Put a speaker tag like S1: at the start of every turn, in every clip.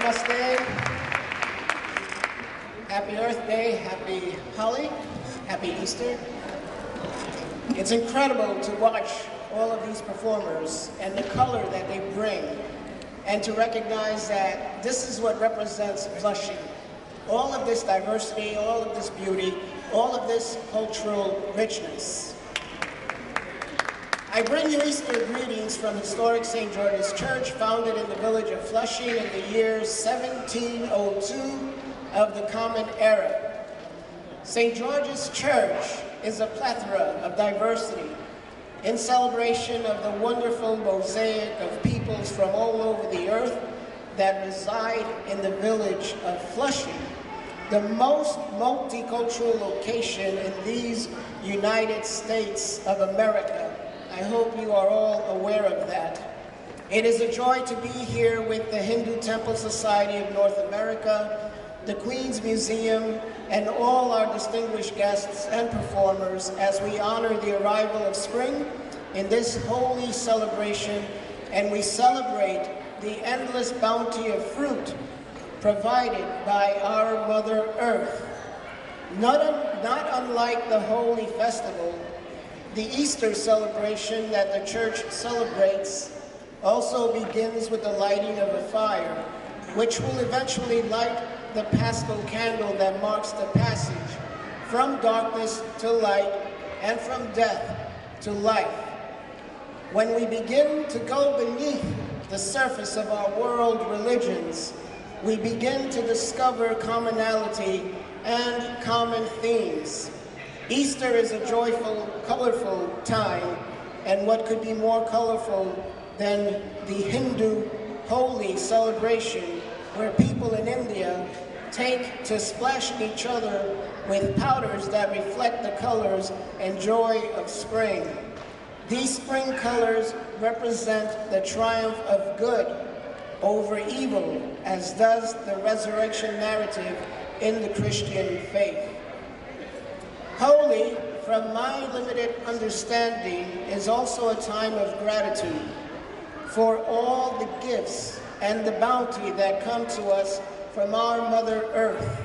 S1: Namaste. Happy Earth Day, happy Holi, happy Easter. It's incredible to watch all of these performers and the color that they bring, and to recognize that this is what represents Flushing. All of this diversity, all of this beauty, all of this cultural richness. I bring you Easter greetings from historic St. George's Church, founded in the village of Flushing in the year 1702 of the Common Era. St. George's Church is a plethora of diversity in celebration of the wonderful mosaic of peoples from all over the earth that reside in the village of Flushing, the most multicultural location in these United States of America. I hope you are all aware of that. It is a joy to be here with the Hindu Temple Society of North America, the Queen's Museum, and all our distinguished guests and performers as we honor the arrival of spring in this holy celebration, and we celebrate the endless bounty of fruit provided by our Mother Earth. Not unlike the Holi festival, the Easter celebration that the church celebrates also begins with the lighting of a fire, which will eventually light the Paschal candle that marks the passage from darkness to light and from death to life. When we begin to go beneath the surface of our world religions, we begin to discover commonality and common themes. Easter is a joyful, colorful time, and what could be more colorful than the Hindu Holi celebration, where people in India take to splashing each other with powders that reflect the colors and joy of spring. These spring colors represent the triumph of good over evil, as does the resurrection narrative in the Christian faith. Holi, from my limited understanding, is also a time of gratitude for all the gifts and the bounty that come to us from our Mother Earth.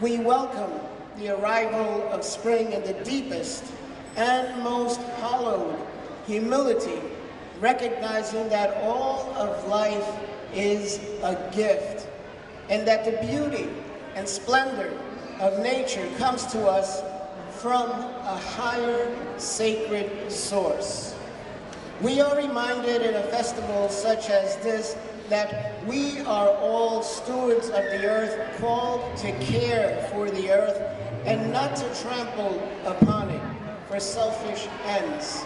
S1: We welcome the arrival of spring in the deepest and most hallowed humility, recognizing that all of life is a gift, and that the beauty and splendor of nature comes to us from a higher sacred source. We are reminded in a festival such as this that we are all stewards of the earth, called to care for the earth and not to trample upon it for selfish ends.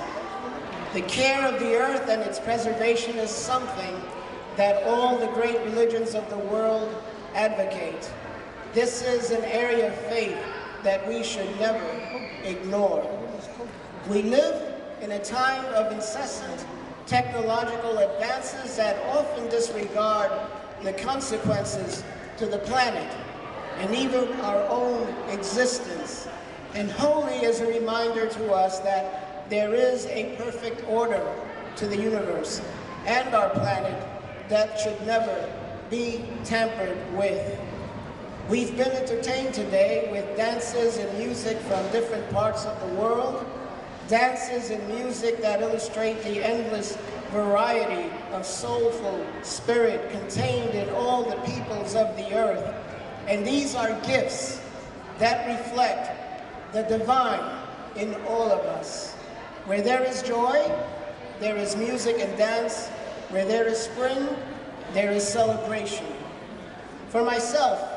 S1: The care of the earth and its preservation is something that all the great religions of the world advocate. This is an area of faith that we should never ignore. We live in a time of incessant technological advances that often disregard the consequences to the planet and even our own existence. And Holi is a reminder to us that there is a perfect order to the universe and our planet that should never be tampered with. We've been entertained today with dances and music from different parts of the world, dances and music that illustrate the endless variety of soulful spirit contained in all the peoples of the earth. And these are gifts that reflect the divine in all of us. Where there is joy, there is music and dance. Where there is spring, there is celebration. For myself,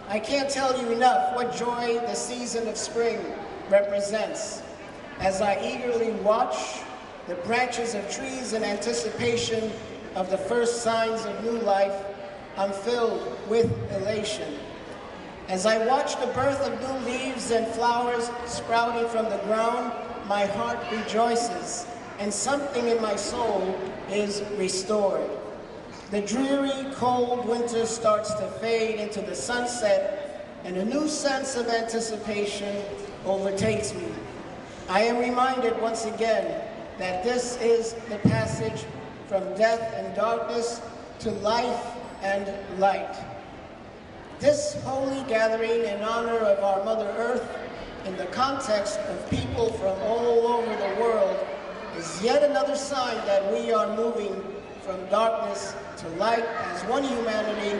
S1: I can't tell you enough what joy the season of spring represents. As I eagerly watch the branches of trees in anticipation of the first signs of new life, I'm filled with elation. As I watch the birth of new leaves and flowers sprouting from the ground, my heart rejoices, and something in my soul is restored. The dreary, cold winter starts to fade into the sunset, and a new sense of anticipation overtakes me. I am reminded once again that this is the passage from death and darkness to life and light. This holy gathering in honor of our Mother Earth in the context of people from all over the world is yet another sign that we are moving from darkness to light as one humanity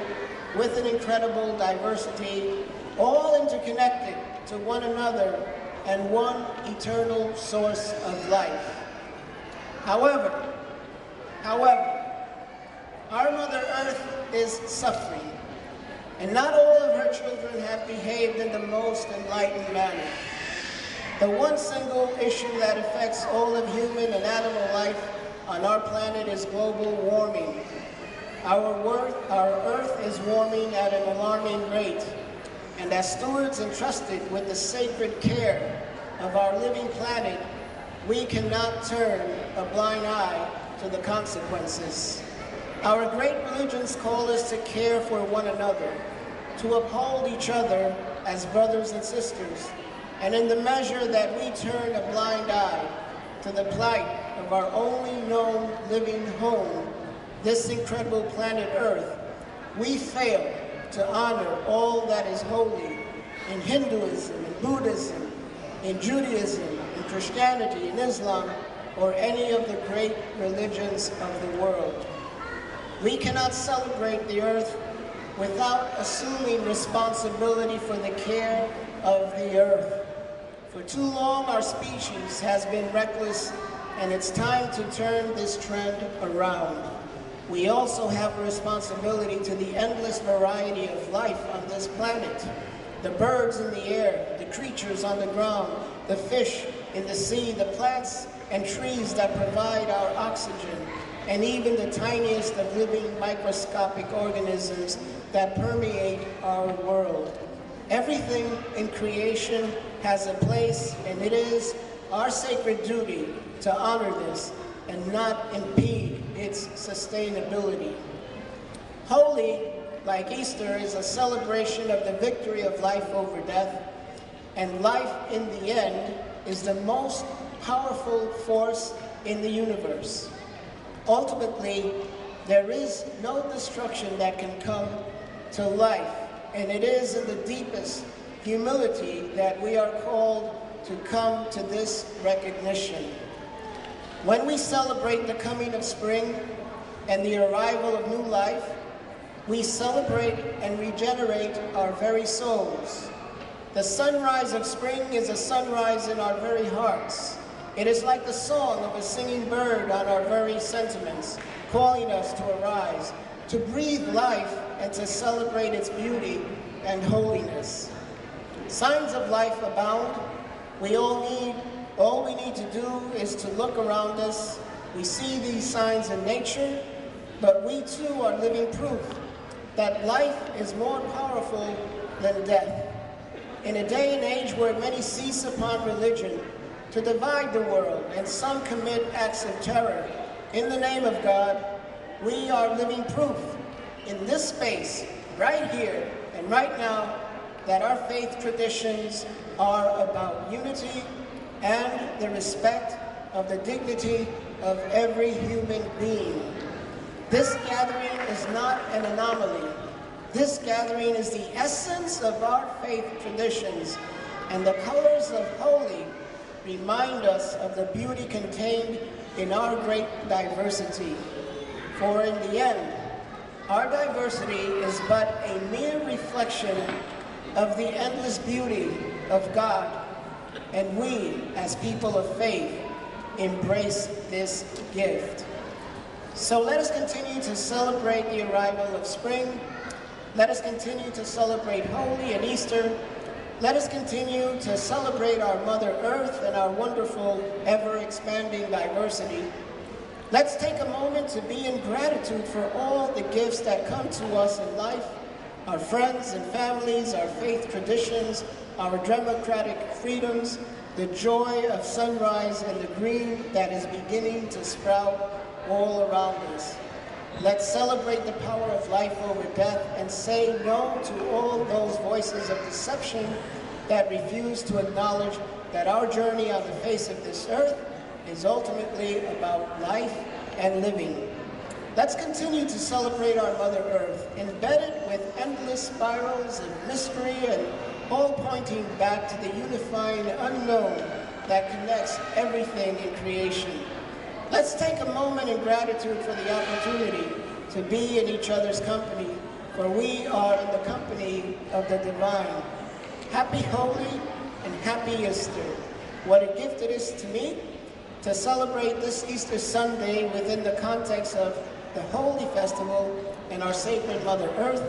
S1: with an incredible diversity, all interconnected to one another and one eternal source of life. However, our Mother Earth is suffering, and not all of her children have behaved in the most enlightened manner. The one single issue that affects all of human and animal life on our planet is global warming. Our Earth is warming at an alarming rate, and as stewards entrusted with the sacred care of our living planet, we cannot turn a blind eye to the consequences. Our great religions call us to care for one another, to uphold each other as brothers and sisters, and in the measure that we turn a blind eye to the plight of our only known living home, this incredible planet Earth, we fail to honor all that is holy in Hinduism, in Buddhism, in Judaism, in Christianity, in Islam, or any of the great religions of the world. We cannot celebrate the Earth without assuming responsibility for the care of the Earth. For too long, our species has been reckless, and it's time to turn this trend around. We also have a responsibility to the endless variety of life on this planet. The birds in the air, the creatures on the ground, the fish in the sea, the plants and trees that provide our oxygen, and even the tiniest of living microscopic organisms that permeate our world. Everything in creation has a place, and it is our sacred duty to honor this and not impede its sustainability. Holi, like Easter, is a celebration of the victory of life over death, and life in the end is the most powerful force in the universe. Ultimately, there is no destruction that can come to life, and it is in the deepest humility that we are called to come to this recognition. When we celebrate the coming of spring and the arrival of new life, we celebrate and regenerate our very souls. The sunrise of spring is a sunrise in our very hearts. It is like the song of a singing bird on our very sentiments, calling us to arise, to breathe life and to celebrate its beauty and holiness. Signs of life abound. All we need to do is to look around us. We see these signs in nature, but we too are living proof that life is more powerful than death. In a day and age where many seize upon religion to divide the world and some commit acts of terror in the name of God, we are living proof in this space, right here and right now, that our faith traditions are about unity and the respect of the dignity of every human being. This gathering is not an anomaly. This gathering is the essence of our faith traditions, and the colors of Holi remind us of the beauty contained in our great diversity. For in the end, our diversity is but a mere reflection of the endless beauty of God, and we, as people of faith, embrace this gift. So let us continue to celebrate the arrival of spring. Let us continue to celebrate Holi and Easter. Let us continue to celebrate our Mother Earth and our wonderful, ever-expanding diversity. Let's take a moment to be in gratitude for all the gifts that come to us in life, our friends and families, our faith traditions, our democratic freedoms, the joy of sunrise and the green that is beginning to sprout all around us. Let's celebrate the power of life over death and say no to all those voices of deception that refuse to acknowledge that our journey on the face of this earth is ultimately about life and living. Let's continue to celebrate our Mother Earth, embedded with endless spirals of mystery and all pointing back to the unifying unknown that connects everything in creation. Let's take a moment in gratitude for the opportunity to be in each other's company, for we are in the company of the divine. Happy Holi and happy Easter. What a gift it is to me to celebrate this Easter Sunday within the context of the Holi Festival and our sacred Mother Earth.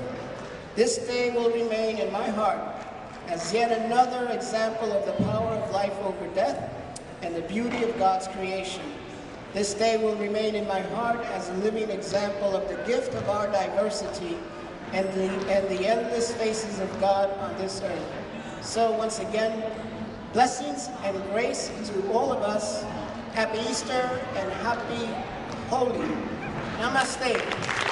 S1: This day will remain in my heart as yet another example of the power of life over death and the beauty of God's creation. This day will remain in my heart as a living example of the gift of our diversity and the endless faces of God on this earth. So once again, blessings and grace to all of us. Happy Easter and happy Holi. Namaste.